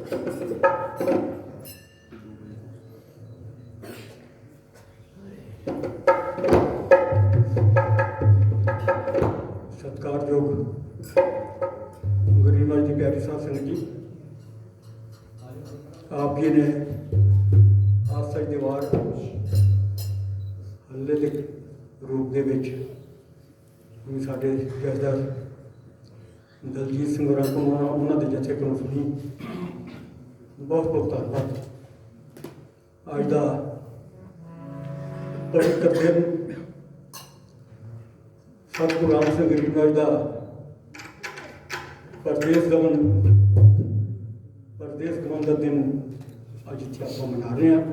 सत्कारयोग गरीबाज जी प्यारी साहब सिंह जी, आप जी ने आज तक दीवार हल्ले के रूप के साढ़े जथेदार दलजीत सिंह होर को उन्होंने जथे को सुनी। बहुत बहुत धन्यवाद। अज का पवित्र दिन सतगुरु राम सिंह गरीबाज का परदेस गमन का दिन अज इतने आप मना रहे हैं।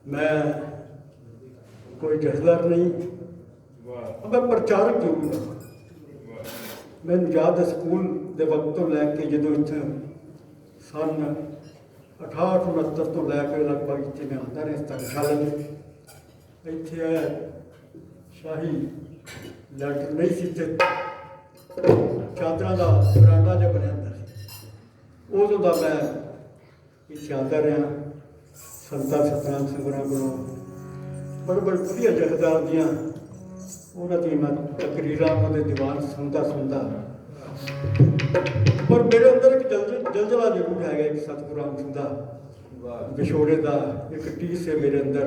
मैं कोई जथेदार नहीं, मैं प्रचारक जरूर हाँ। मैंने याद है स्कूल के वक्त तो लैके जो इतने सन 68-69 तो लैके लगभग इतने मैं आता रहा धर्मशाला में। इतने शाही लैटर नहीं सी, चादर का बरांडा जो बनया उदों का मैं इतने आता रहा। संता सतनाम सिंह होरां कोलों बड़े बड़े वधिया जथेदार दियां उन्होंने मैं तकरीरां उन्होंने दीवान सुनता पर मेरे अंदर एक जलजला जरूर है। एक सतगुरु राम सिंह का विछोड़े का एक टीस है मेरे अंदर।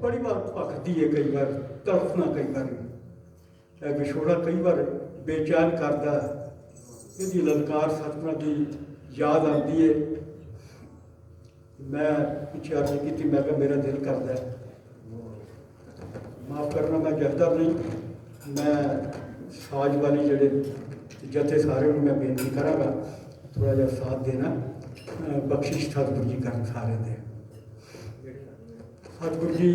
बड़ी बार भखती है, कई बार तड़फना, कई बार विछोड़ा कई बार बेचैन करता। यदि ललकार सतगुरां की याद आती है। मैं पिछे अर्ज की, मैं क्या मेरा दिल करता है, माफ़ करना मैं जथेदार नहीं, मैं साज वाली जड़े जथे सारे मैं बेनती कराँगा थोड़ा जहा साथ देना। बख्शिश सतगुरु जी कर सारे दे। सतगुरु जी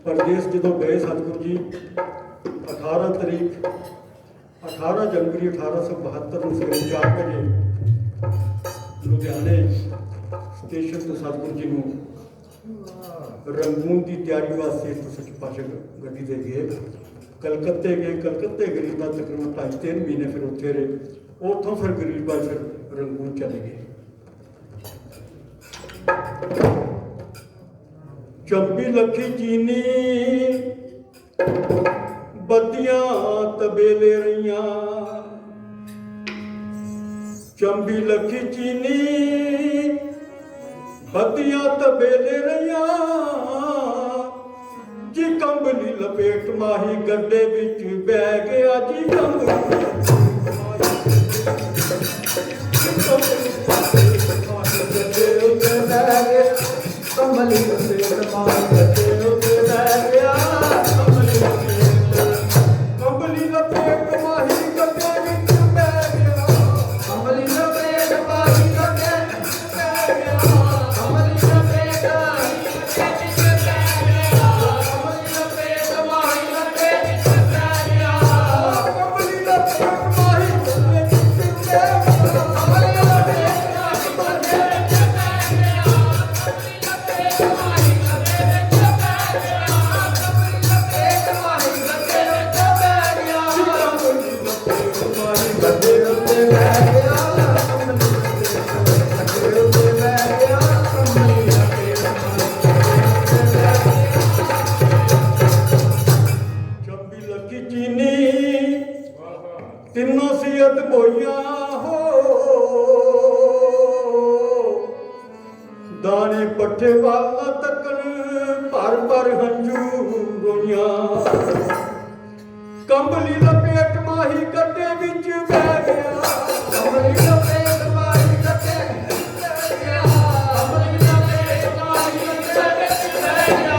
परदेस जो गए, सतगुरु जी 18 जनवरी 1872 को सवेरे 4 बजे लुधियाने स्टेशन तो सतगुरु जी को रंगून की तैयारी वास्ते तो सच पातशाह गड्डी दे गए। कलकत्ते गए, कलकत्ते गरीबा तकरीबन 2.5-3 महीने फिर उत्थे रहे। उतों फिर गरीबा फिर रंगून चले गए। चंबी लखी चीनी बत्तियां तबेले रहियां, चंबी लखी चीनी बत्तियां तबेले रहियां, जी कंबली लपेट माही गड्डे विच बह गया। जी कंबली लपेट माही गड्डे विच बह गया। कंबली लपेट माही गड्डे विच बह गया। कंबली लपेट माही गड्डे विच बह गया। कंबली लपेट माही गड्डे विच बह गया। कंबली लपेट माही गड्डे विच बह गया। कंबली लपेट माही गड्डे विच बह गया। तिन्नों सियत बोइया हो दाने पट्ठे वाला तकन भर भर हंजू रोइया। कंबली लपेट माही गड्डे विच बह गया। कंबली लपेट माही गड्डे विच बह गया। कंबली लपेट माही गड्डे विच बह गया।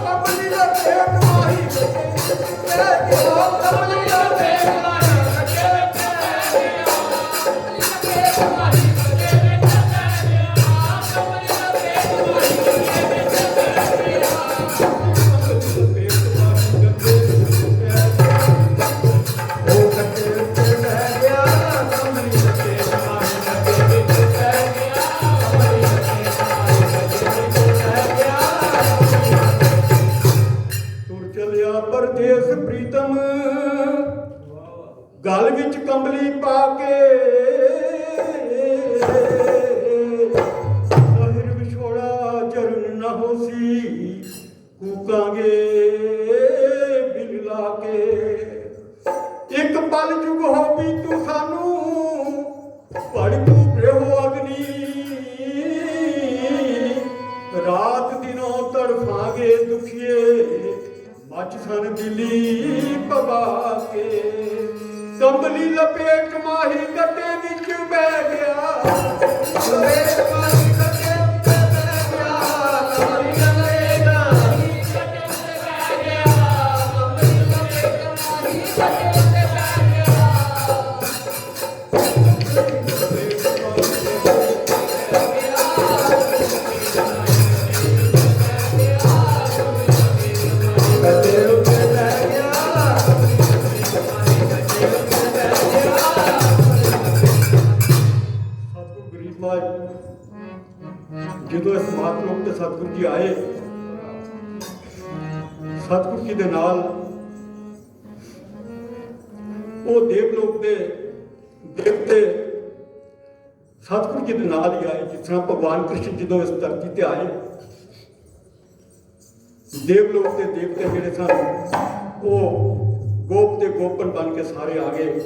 कंबली लपेट माही गड्डे विच बह गया। कंबली लपेट माही गड्डे विच बह गया। कंबली लपेट माही गड्डे विच बह गया। चलिया परदेस प्रीतम गल विच कंबली पा के लहर विछोड़ा जरन न होसी कूकांगे बिल ला के एक पल जुग हो भी तू सानू पड़कू प्रेहो अग्नि रात दिनों तड़फांगे दुखिए मच सन दिली पवा के कंबली लपेट माही गड्ढे विच बह गया लपेट माही गड्ढे विच बह गया कंबली लपेट माही गड्ढे विच बह गया कंबली लपेट माही गड्ढे विच बह गया ਜਦੋਂ ਇਸ ਮਹਾਤਮਾ ਤੇ ਸਤਿਗੁਰੂ ਜੀ ਆਏ ਸਤਿਗੁਰੂ ਜੀ ਦੇ ਨਾਲ ਉਹ ਦੇਵਲੋਕ ਦੇ ਦੇਵਤੇ ਸਤਿਗੁਰੂ ਜੀ ਦੇ ਨਾਲ ਹੀ ਆਏ ਜਿਸ ਤਰ੍ਹਾਂ ਭਗਵਾਨ ਕ੍ਰਿਸ਼ਨ ਜਦੋਂ ਇਸ ਧਰਤੀ ਤੇ ਆਏ ਦੇਵਲੋਕ ਦੇ ਦੇਵਤੇ ਜਿਹੜੇ ਸਨ ਉਹ ਗੋਪ ਤੇ ਗੋਪਨ ਬਣ ਕੇ ਸਾਰੇ ਆ ਗਏ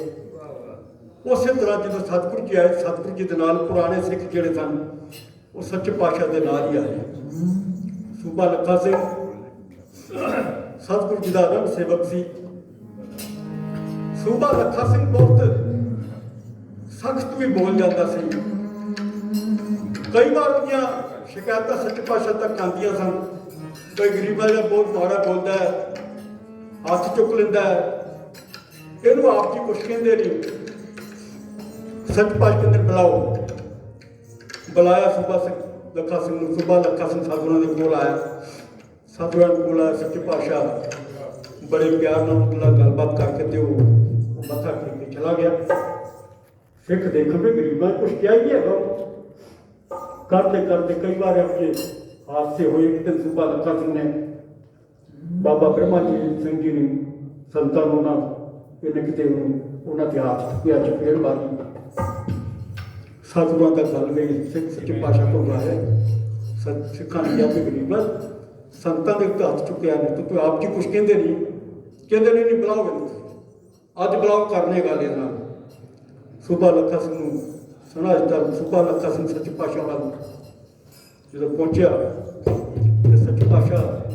ਉਸੇ ਤਰ੍ਹਾਂ ਜਦੋਂ ਸਤਿਗੁਰੂ ਜੀ ਆਏ ਸਤਿਗੁਰੂ ਜੀ ਦੇ ਨਾਲ ਪੁਰਾਣੇ ਸਿੱਖ ਜਿਹੜੇ ਸਨ ਉਹ ਸੱਚੇ ਪਾਤਸ਼ਾਹ ਦੇ ਨਾਲ ਹੀ ਆਏ ਸੂਬਾ ਲੱਖਾ ਸਿੰਘ ਸਤਿਗੁਰੂ ਜੀ ਦਾ ਰੰਗ ਸੇਵਕ ਸੀ ਸੂਬਾ ਲੱਖਾ ਸਿੰਘ ਬਹੁਤ ਸਖਤ ਵੀ ਬੋਲ ਜਾਂਦਾ ਸੀ ਕਈ ਵਾਰ ਉਹਦੀਆਂ ਸ਼ਿਕਾਇਤਾਂ ਸੱਚੇ ਪਾਤਸ਼ਾਹ ਤੱਕ ਆਉਂਦੀਆਂ ਸਨ ਕੋਈ ਗਰੀਬਾਂ ਦਾ ਬਹੁਤ ਮਾੜਾ ਬੋਲਦਾ ਹੈ ਹੱਥ ਚੁੱਕ ਲੈਂਦਾ ਹੈ ਇਹਨੂੰ ਆਪ ਜੀ ਕੁਛ ਕਹਿੰਦੇ ਨਹੀਂ ਸੱਚੇ ਪਾਤਸ਼ਾਹ ਕਹਿੰਦੇ ਬੁਲਾਓ ਬੁਲਾਇਆ ਸੂਬਾ ਲੱਖਾ ਸਿੰਘ ਨੂੰ ਸੂਬਾ ਲੱਖਾ ਸਿੰਘ ਸਾਧੂਆਂ ਦੇ ਕੋਲ ਆਇਆ ਸਾਧੂਆਂ ਕੋਲ ਆਇਆ ਸੱਚੇ ਪਾਤਸ਼ਾਹ ਬੜੇ ਪਿਆਰ ਨਾਲ ਉਹਦੇ ਗੱਲਬਾਤ ਕਰਕੇ ਤੇ ਉਹ ਮੱਥਾ ਟੇਕ ਕੇ ਚਲਾ ਗਿਆ ਸਿੱਖ ਦੇਖੋ ਵੀ ਗਰੀਬਾਂ ਕੁਛ ਕਿਹਾ ਹੀ ਹੈਗਾ ਕਰਦੇ ਕਰਦੇ ਕਈ ਵਾਰ ਆਪਣੇ ਹਾਦਸੇ ਹੋਏ ਕਿਤੇ ਸੂਬਾ ਲੱਖਾ ਸਿੰਘ ਨੇ ਬਾਬਾ ਬ੍ਰਹਮਾ ਜੀ ਸਿੰਘ ਜੀ ਨੂੰ ਸੰਤਾਂ ਨੂੰ ਨਾ ਇਹਨੇ ਕਿਤੇ ਉਹਨਾਂ ਦੇ ਹੱਥ ਚੁੱਕਿਆ ਚਪੇੜ ਮਾਰੀ ਸਤਿਗੁਰਾਂ ਦਾ ਗੱਲ ਵੀ ਸਿੱਖ ਸੱਚੇ ਪਾਤਸ਼ਾਹ ਕੋਲ ਆਇਆ ਸਿੱਖਾਂ ਨੇ ਕਿਹਾ ਕਿ ਗਰੀਬਾਂ ਸੰਤਾਂ ਦੇ ਉੱਤੇ ਹੱਥ ਚੁੱਕਿਆ ਨੇ ਤੂੰ ਆਪ ਜੀ ਕੁਛ ਕਹਿੰਦੇ ਨਹੀਂ ਬੁਲਾਓ ਅੱਜ ਬੁਲਾਓ ਕਰਨੇ ਗੱਲ ਇਹਦੇ ਨਾਲ ਸੂਬਾ ਲੱਖਾ ਸਿੰਘ ਨੂੰ ਸੁਣਾ ਦਿੱਤਾ ਸੂਬਾ ਲੱਖਾ ਸਿੰਘ ਸੱਚੇ ਪਾਤਸ਼ਾਹ ਵੱਲ ਜਦੋਂ ਪਹੁੰਚਿਆ ਤੇ ਸੱਚੇ ਪਾਤਸ਼ਾਹ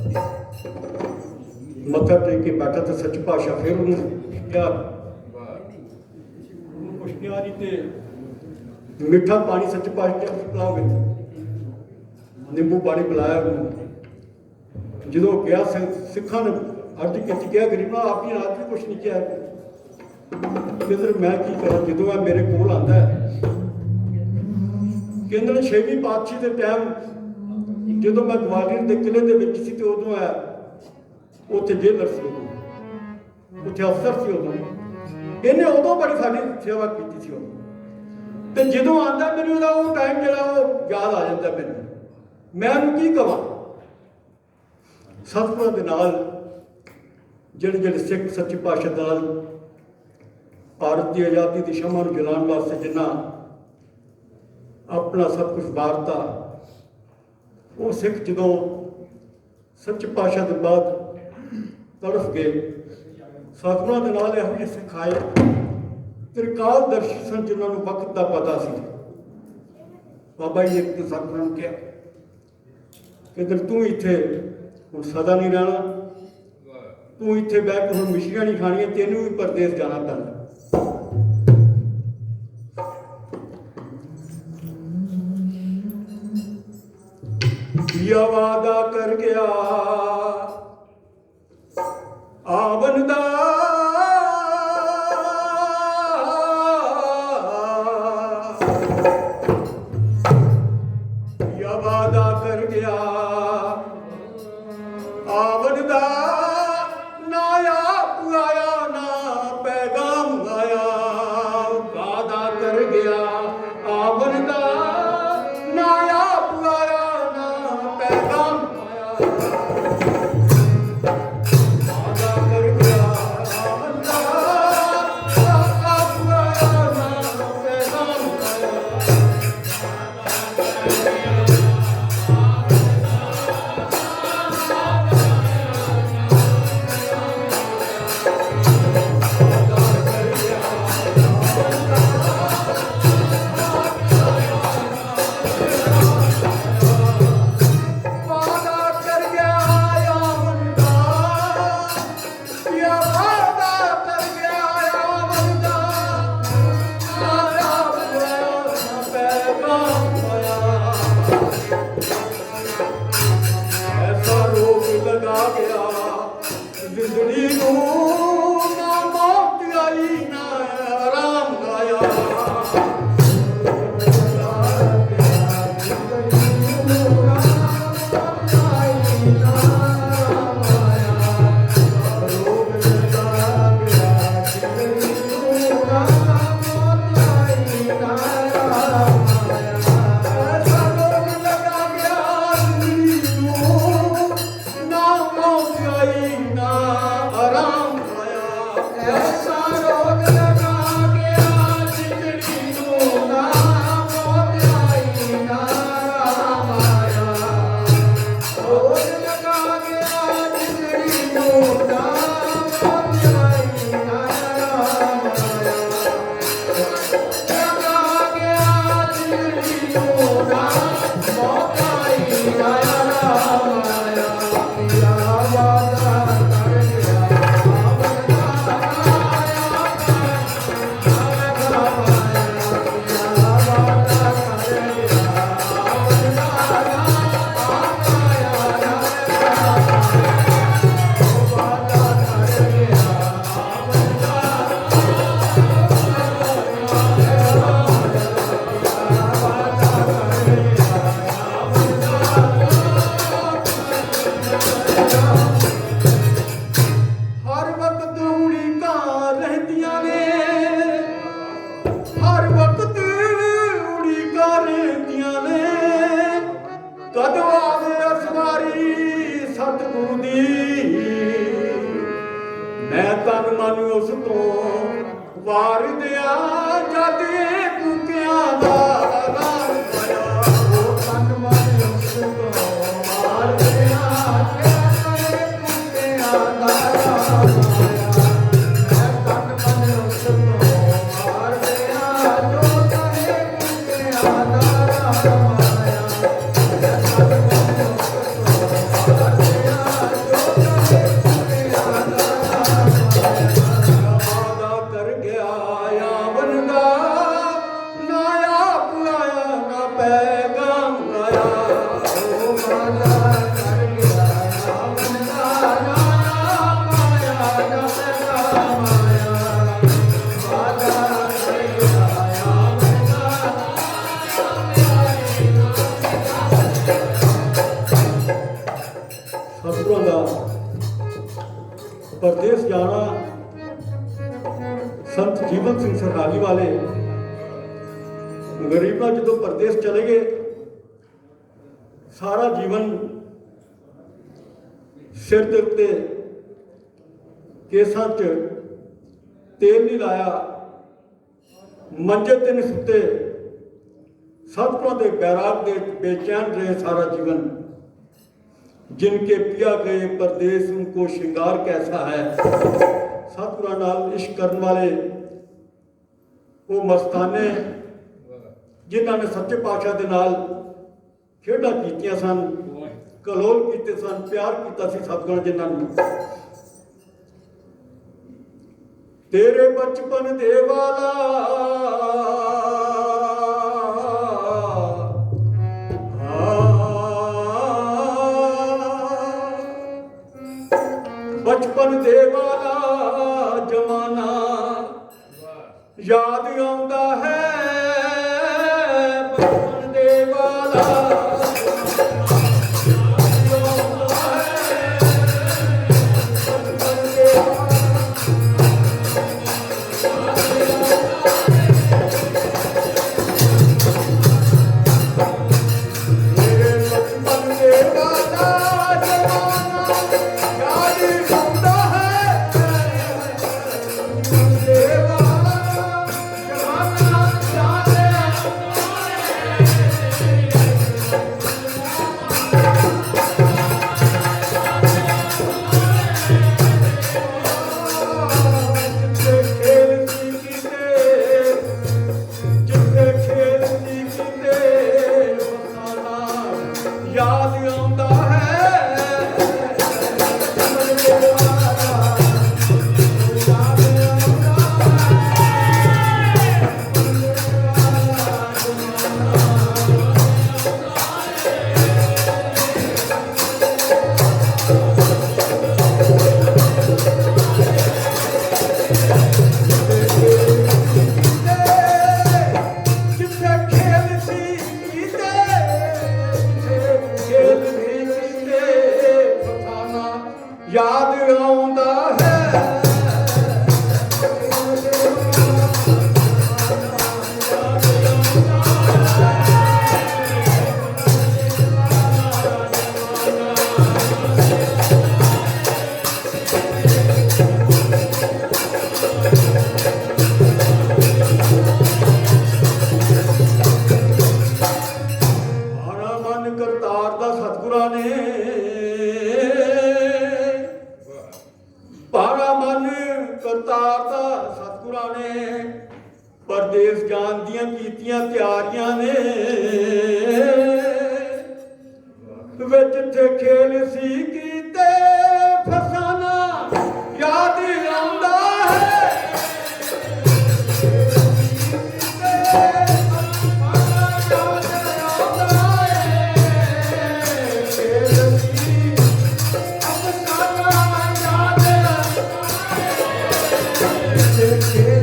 ਮੱਥਾ ਟੇਕ ਕੇ ਬੈਠਾ ਤੇ ਸੱਚੇ ਪਾਤਸ਼ਾਹ ਫਿਰ ਉਹਨੂੰ ਕਿਹਾ ਕੁਛ ਕਿਹਾ ਨਹੀਂ ਤੇ ਮਿੱਠਾ ਪਾਣੀ ਸੱਚੇ ਪਾਤਸ਼ਾਹ ਪਿਲਾਓਗੇ ਨਿੰਬੂ ਪਾਣੀ ਪਿਲਾਇਆ ਉਹਨੂੰ ਜਦੋਂ ਗਿਆ ਸਿੱਖਾਂ ਨੇ ਅਰਜ਼ ਕੀਤੀ ਕਿਹਾ ਗਰੀਬਾਂ ਆਪ ਜੀ ਆਪ ਵੀ ਕੁਛ ਨਹੀਂ ਕਿਹਾ ਕਹਿੰਦੇ ਮੈਂ ਕੀ ਕਰਾਂ ਜਦੋਂ ਇਹ ਮੇਰੇ ਕੋਲ ਆਉਂਦਾ ਹੈ ਕਹਿੰਦੇ ਨੇ 6ਵੀਂ ਪਾਤਸ਼ਾਹੀ ਦੇ ਟਾਈਮ ਜਦੋਂ ਮੈਂ ਗਵਾਲੀਅਰ ਦੇ ਕਿਲੇ ਦੇ ਵਿੱਚ ਸੀ ਤੇ ਉਦੋਂ ਆਇਆ ਉੱਥੇ ਜੇਲਰ ਸੀ ਉੱਥੇ ਅਫਸਰ ਸੀ ਉਦੋਂ ਇਹਨੇ ਉਦੋਂ ਬੜੀ ਸਾਡੀ ਸੇਵਾ ਕੀਤੀ ਸੀ ਉਦੋਂ ਤੇ ਜਦੋਂ ਆਉਂਦਾ ਮੈਨੂੰ ਉਹਦਾ ਉਹ ਟਾਈਮ ਜਿਹੜਾ ਉਹ ਯਾਦ ਆ ਜਾਂਦਾ ਮੈਨੂੰ ਮੈਂ ਉਹਨੂੰ ਕੀ ਕਵਾਂ ਸਤਿਗੁਰਾਂ ਦੇ ਨਾਲ ਜਿਹੜੇ ਸਿੱਖ ਸੱਚੇ ਪਾਤਸ਼ਾਹ ਨਾਲ ਭਾਰਤ ਦੀ ਆਜ਼ਾਦੀ ਦੀ ਸ਼ਮਾ ਨੂੰ ਜਲਾਉਣ ਵਾਸਤੇ ਜਿੰਨਾ ਆਪਣਾ ਸਭ ਕੁਝ ਵਾਰਤਾ ਉਹ ਸਿੱਖ ਜਦੋਂ ਸੱਚੇ ਪਾਤਸ਼ਾਹ ਦੇ ਬਾਅਦ ਤੜਫ ਗਏ ਸਤਿਗੁਰਾਂ ਦੇ ਨਾਲ ਇਹੋ ਜਿਹੇ ਸਿੱਖ ਆਏ ਤ੍ਰਿਕਾਲ ਦਰਸ਼ੀ ਸਨ ਜਿਨ੍ਹਾਂ ਨੂੰ ਵਕਤ ਦਾ ਪਤਾ ਸੀ ਬਾਬਾ ਜੀ ਨੇ ਸਤਿਗੁਰਾਂ ਨੂੰ ਕਿਹਾ ਕਿ ਤੂੰ ਇੱਥੇ ਹੁਣ ਸਦਾ ਨਹੀਂ ਰਹਿਣਾ ਤੂੰ ਇੱਥੇ ਬਹਿ ਕੇ ਹੁਣ ਮਿਸ਼ਰੀਆਂ ਨਹੀਂ ਖਾਣੀਆਂ ਤੈਨੂੰ ਵੀ ਪਰਦੇਸ ਜਾਣਾ ਪੈਣਾ ਵਾਦਾ ਕਰ ਗਿਆ ਆਵਨ ਦਾ ਵਾਦਾ ਕਰ ਗਿਆ ਆਵਨ ਦਾ ਨਾ ਆਪ ਆਇਆ ਨਾ ਪੈਗਾਮ ਆਇਆ ਵਾਦਾ ਕਰ ਗਿਆ ਆਵਨ ਦਾ ਨਾ ਆਪ ਆਇਆ ਨਾ ਪੈਗਾਮ ਆਇਆ ਜ਼ਿੰਦੜੀ ਨੂੰ ਨਾ ਮੌਤ ਆਈ ਨਾ ਆਰਾਮ ਆਇਆ मैं तन मन उस तो वार दिया जद कुकिया दा राम पाया वो तन मन उस तो वार दिया जद कुकिया दा राम पाया मैं तन मन उस तो वार दिया जो तने कुकिया दा राम पाया मैं तन मन उस तो वार दिया जो तने कुकिया दा परदेस जाना संत जीवन सिंह सरहाली वाले गरीबा जो परदेस चले गए सारा जीवन सिर के उत्ते केसां च तेल नहीं लाया मंजे ते नहीं सुते सतपुरों के बैराग के बेचैन रहे सारा जीवन जिनके पिया गए परदेस उनको श्रृंगार कैसा है सतपुरा नाल इश्क करने वाले वो मस्ताने जिन्होंने सच्चे पातशाह के नाल खेड़ा कीतियां सन कलोल कीते सन प्यार किया सतगुण जिन्होंने तेरे बचपन दे वाला बचपन दे वाला जमाना याद आउंदा है बचपन दे वाला जमाना ਭਾਗਾ ਮਨ ਕਰਤਾਰ ਦਾ ਸਤਿਗੁਰਾਂ ਨੇ ਪਰਦੇਸ ਜਾਣ ਦੀਆਂ ਕੀਤੀਆਂ ਤਿਆਰੀਆਂ ਨੇ ਵੇ ਜਿੱਥੇ ਖੇਲ ਸੀ ਕੀਤੇ ਫਸਾਨਾ ਯਾਦ ਆਉਂਦਾ ਹੈ Yeah.